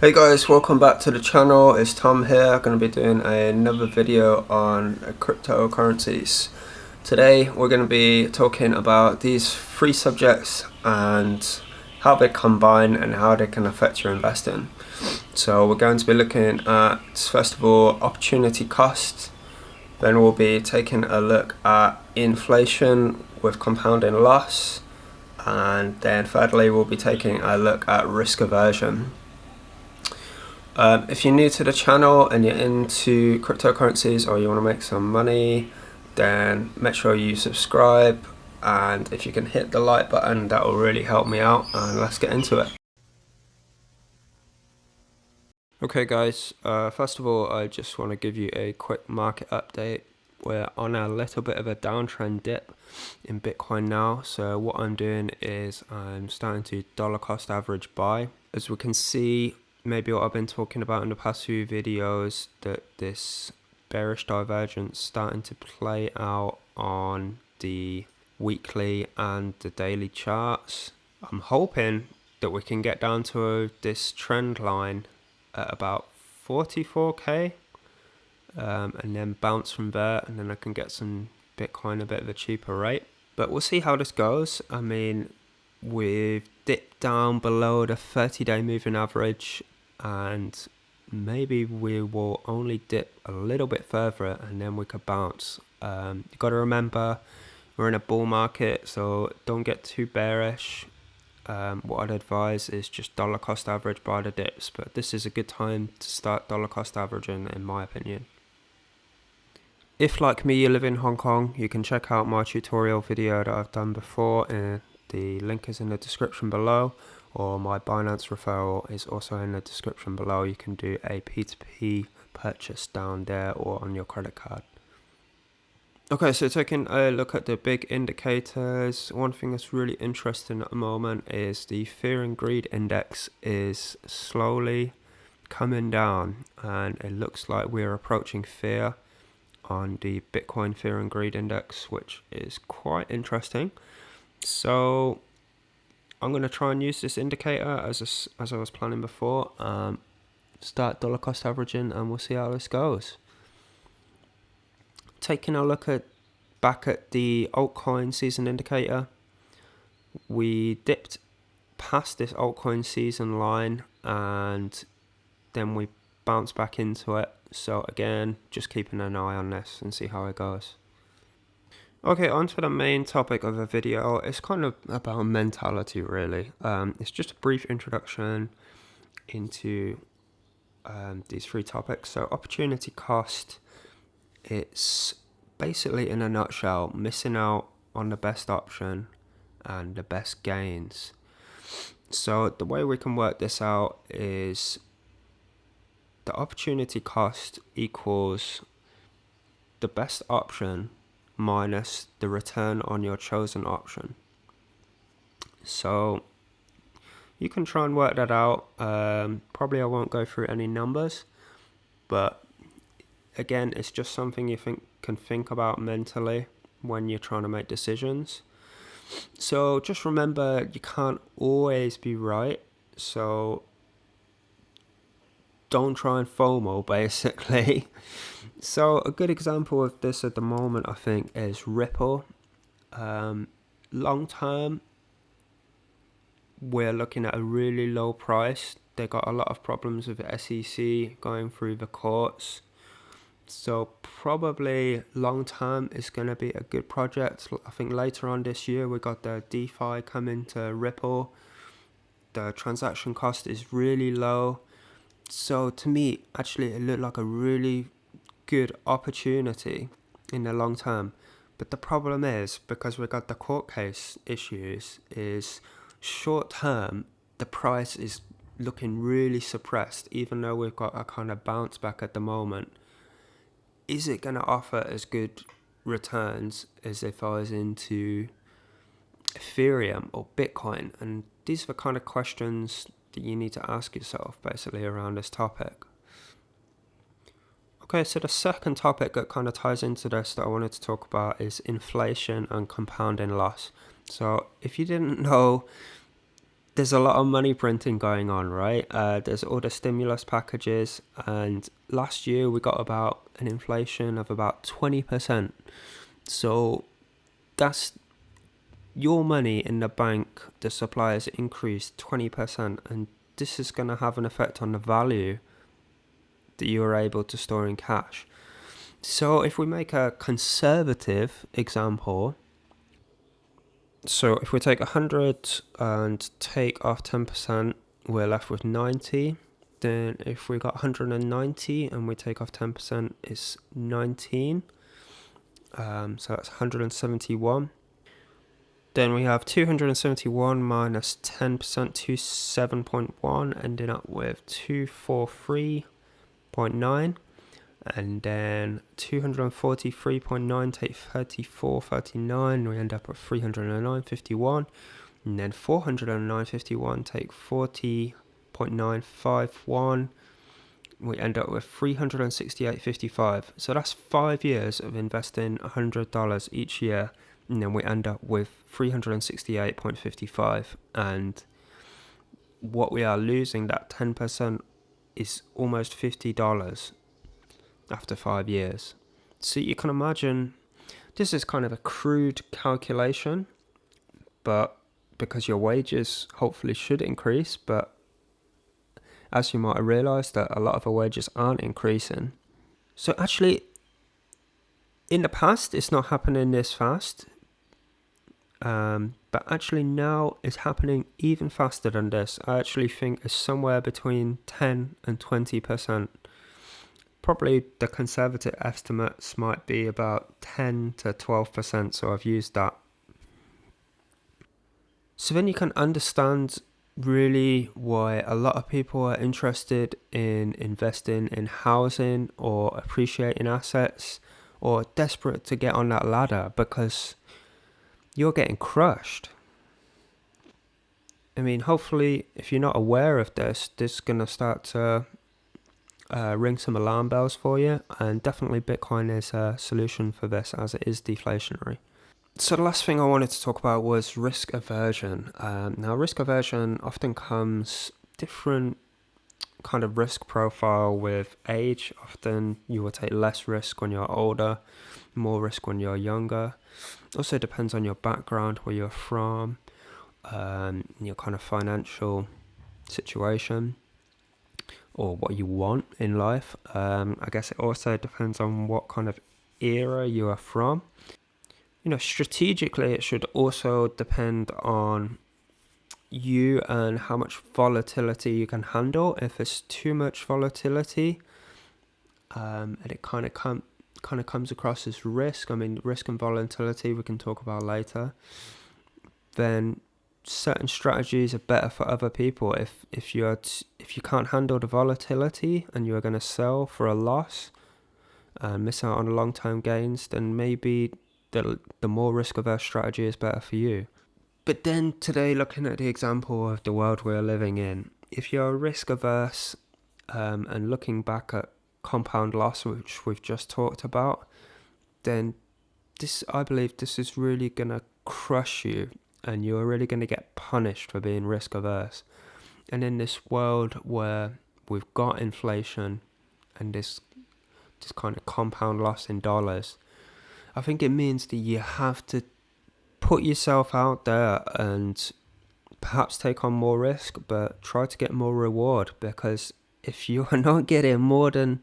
Hey guys, welcome back to the channel. It's Tom here. I'm going to be doing another video on cryptocurrencies. Today we're going to be talking about these three subjects and how they combine and how they can affect your investing. So we're going to be looking at, first of all, opportunity cost. Then we'll be taking a look at inflation with compounding loss. And then thirdly, we'll be taking a look at risk aversion. If you're new to the channel and you're into cryptocurrencies or you want to make some money, then make sure you subscribe, and if you can hit the like button, that will really help me out, and let's get into it. Okay guys, first of all I just want to give you a quick market update. We're on a little bit of a downtrend dip in Bitcoin now, so what I'm doing is I'm starting to dollar cost average buy. As we can see, maybe what I've been talking about in the past few videos, that this bearish divergence starting to play out on the weekly and the daily charts. I'm hoping that we can get down to this trend line at about 44k and then bounce from there, and then I can get some Bitcoin a bit of a cheaper rate. But we'll see how this goes. I mean, we've dipped down below the 30-day moving average, and maybe we will only dip a little bit further and then we could bounce. You've got to remember, we're in a bull market, so don't get too bearish. What I'd advise is just dollar cost average by the dips, but this is a good time to start dollar cost averaging, in my opinion. If, like me, you live in Hong Kong, you can check out my tutorial video that I've done before, and the link is in the description below, or my Binance referral is also in the description below. You can do a P2P purchase down there or on your credit card. Okay, so taking a look at the big indicators, one thing that's really interesting at the moment is the fear and greed index is slowly coming down, and it looks like we're approaching fear on the Bitcoin fear and greed index, which is quite interesting. So I'm going to try and use this indicator as I was planning before, start dollar cost averaging, and we'll see how this goes. Taking a look back at the altcoin season indicator, we dipped past this altcoin season line and then we bounced back into it. So again, just keeping an eye on this and see how it goes. Okay, on to the main topic of the video. It's kind of about mentality, really. It's just a brief introduction into these three topics. So opportunity cost, it's basically, in a nutshell, missing out on the best option and the best gains. So the way we can work this out is the opportunity cost equals the best option minus the return on your chosen option. So you can try and work that out. Probably I won't go through any numbers, but again, it's just something you can think about mentally when you're trying to make decisions. So just remember, you can't always be right, so don't try and FOMO, basically. So a good example of this at the moment, I think, is Ripple. Long term, we're looking at a really low price. They got a lot of problems with the SEC going through the courts. So probably long term is going to be a good project. I think later on this year we got the DeFi coming to Ripple. The transaction cost is really low. So to me, actually, it looked like a really good opportunity in the long term. But the problem is, because we got the court case issues, is short term, the price is looking really suppressed, even though we've got a kind of bounce back at the moment. Is it going to offer as good returns as if I was into Ethereum or Bitcoin? And these are the kind of questions that you need to ask yourself, basically, around this topic. Okay, so the second topic that kind of ties into this that I wanted to talk about is inflation and compounding loss. So if you didn't know, there's a lot of money printing going on, right? There's all the stimulus packages, and last year we got about an inflation of about 20%. So that's your money in the bank. The supply has increased 20%, and this is going to have an effect on the value that you are able to store in cash. So if we make a conservative example, so if we take 100 and take off 10%, we're left with 90. Then if we got 190 and we take off 10%, it's 19. So that's 171. Then we have 271 minus 10%, 27.1, ending up with 243.9. And then 243.9 take 34.39, we end up at 309.51. And then 409.51 take 40.951, we end up with 368.55. So that's 5 years of investing $100 each year, and then we end up with 368.55. And what we are losing, that 10%, is almost $50 after 5 years. So you can imagine, this is kind of a crude calculation, but because your wages hopefully should increase, but as you might have realised, that a lot of our wages aren't increasing. So actually, in the past, it's not happening this fast. But actually now it's happening even faster than this. I actually think it's somewhere between 10 and 20%. Probably the conservative estimates might be about 10 to 12%, so I've used that. So then you can understand really why a lot of people are interested in investing in housing or appreciating assets, or desperate to get on that ladder, because you're getting crushed. I mean, hopefully, if you're not aware of this is going to start to ring some alarm bells for you, and definitely Bitcoin is a solution for this, as it is deflationary. So the last thing I wanted to talk about was risk aversion. Now, risk aversion often comes different kind of risk profile with age. Often you will take less risk when you're older, more risk when you're younger. Also depends on your background, where you're from, your kind of financial situation, or what you want in life. I guess it also depends on what kind of era you are from. Strategically, it should also depend on you and how much volatility you can handle. If it's too much volatility, and it kind of comes across as risk. I mean, risk and volatility we can talk about later. Then certain strategies are better for other people. If you can't handle the volatility and you're going to sell for a loss and miss out on the long-term gains, then maybe the more risk-averse strategy is better for you. But then today, looking at the example of the world we're living in, if you're risk-averse and looking back at compound loss, which we've just talked about, then I believe this is really going to crush you, and you're really going to get punished for being risk-averse. And in this world where we've got inflation and this kind of compound loss in dollars, I think it means that you have to put yourself out there and perhaps take on more risk, but try to get more reward. Because if you are not getting more than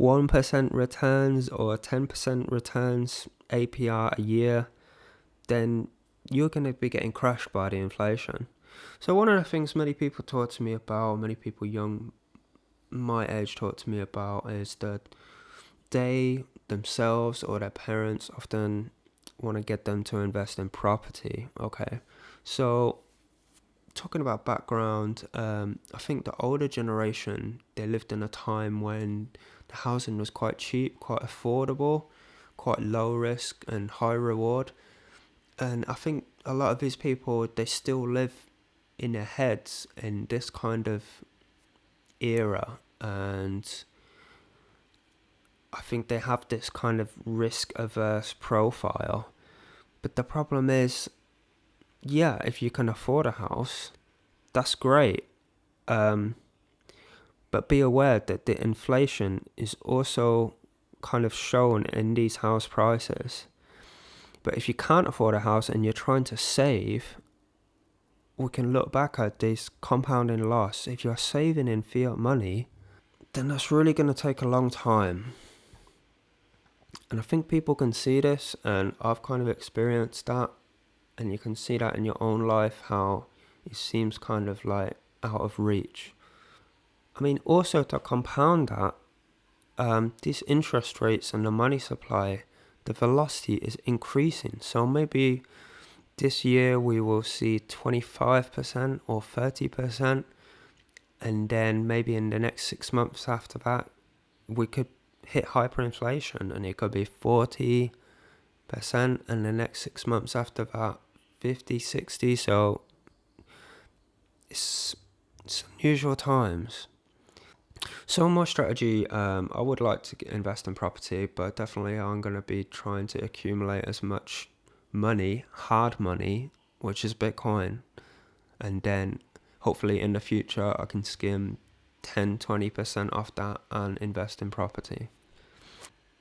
1% returns or 10% returns APR a year, then you're going to be getting crushed by the inflation. So one of the things many people talk to me about, many people young my age talk to me about, is that they themselves or their parents often want to get them to invest in property. Okay, so talking about background, I think the older generation, they lived in a time when the housing was quite cheap, quite affordable, quite low risk and high reward. And I think a lot of these people, they still live in their heads in this kind of era, and I think they have this kind of risk-averse profile. But the problem is, yeah, if you can afford a house, that's great. But be aware that the inflation is also kind of shown in these house prices. But if you can't afford a house and you're trying to save, we can look back at this compounding loss. If you're saving in fiat money, then that's really going to take a long time. And I think people can see this, and I've kind of experienced that. And you can see that in your own life, how it seems kind of like out of reach. I mean, also to compound that, these interest rates and the money supply, the velocity is increasing. So maybe this year we will see 25% or 30%. And then maybe in the next 6 months after that, we could hit hyperinflation and it could be 40%. And the next 6 months after that, 50, 60. So it's unusual times. So my strategy, I would like to invest in property, but definitely I'm going to be trying to accumulate as much money, hard money, which is Bitcoin. And then hopefully in the future I can skim 10-20% off that and invest in property.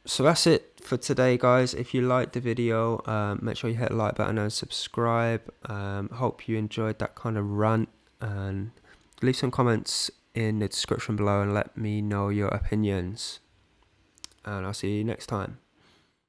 So that's it for today, guys. If you liked the video, make sure you hit the like button and subscribe. Hope you enjoyed that kind of rant, and leave some comments in the description below and let me know your opinions. And I'll see you next time.